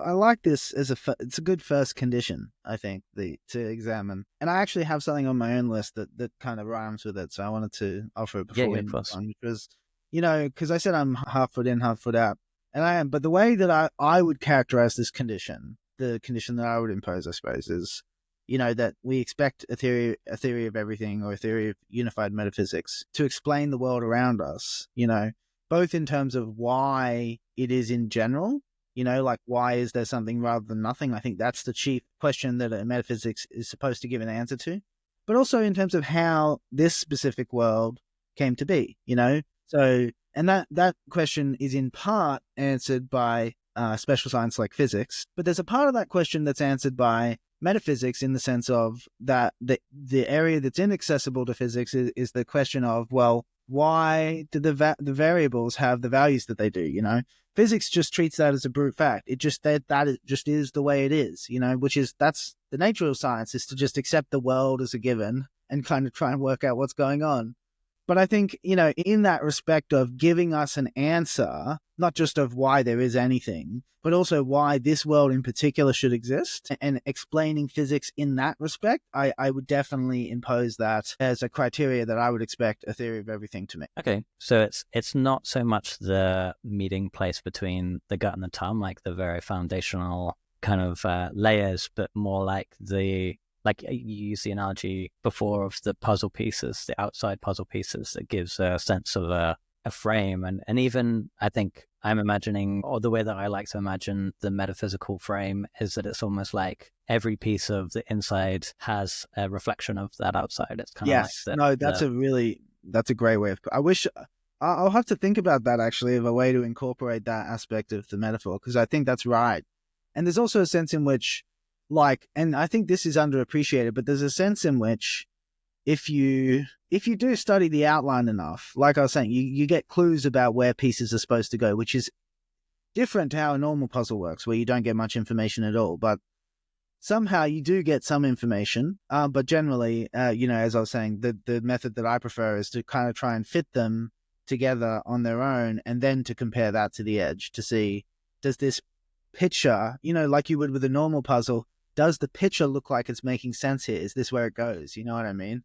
I like this as it's a good first condition, I think, to examine. And I actually have something on my own list that kind of rhymes with it. So I wanted to offer it Yeah, before yeah, we of move course. on, because, because I said I'm half foot in, half foot out. And I am. But the way that I would characterize this condition, the condition that I would impose, I suppose, is, that we expect a theory of everything, or a theory of unified metaphysics to explain the world around us, both in terms of why it is in general, like why is there something rather than nothing? I think that's the chief question that a metaphysics is supposed to give an answer to, but also in terms of how this specific world came to be, So, and that question is in part answered by special science like physics, but there's a part of that question that's answered by metaphysics, in the sense of that the area that's inaccessible to physics is the question of, well, why do the variables have the values that they do? Physics just treats that as a brute fact. It just that it just is the way it is. That's the nature of science, is to just accept the world as a given and kind of try and work out what's going on. But I think, in that respect of giving us an answer, not just of why there is anything, but also why this world in particular should exist, and explaining physics in that respect, I would definitely impose that as a criteria that I would expect a theory of everything to meet. Okay, so it's not so much the meeting place between the gut and the tongue, like the very foundational kind of layers, but more like like you used the analogy before of the puzzle pieces, the outside puzzle pieces, that gives a sense of a frame. And even I think I'm imagining, or the way that I like to imagine the metaphysical frame, is that it's almost like every piece of the inside has a reflection of that outside. It's kind of like Yes, no, that's a great way of. I'll have to think about that, actually, of a way to incorporate that aspect of the metaphor, because I think that's right. And there's also a sense in which, and I think this is underappreciated, but there's a sense in which, if you do study the outline enough, like I was saying, you get clues about where pieces are supposed to go, which is different to how a normal puzzle works, where you don't get much information at all. But somehow you do get some information. But generally, as I was saying, the method that I prefer is to kind of try and fit them together on their own, and then to compare that to the edge to see, does this picture, like you would with a normal puzzle, does the picture look like it's making sense here? Is this where it goes? You know what I mean?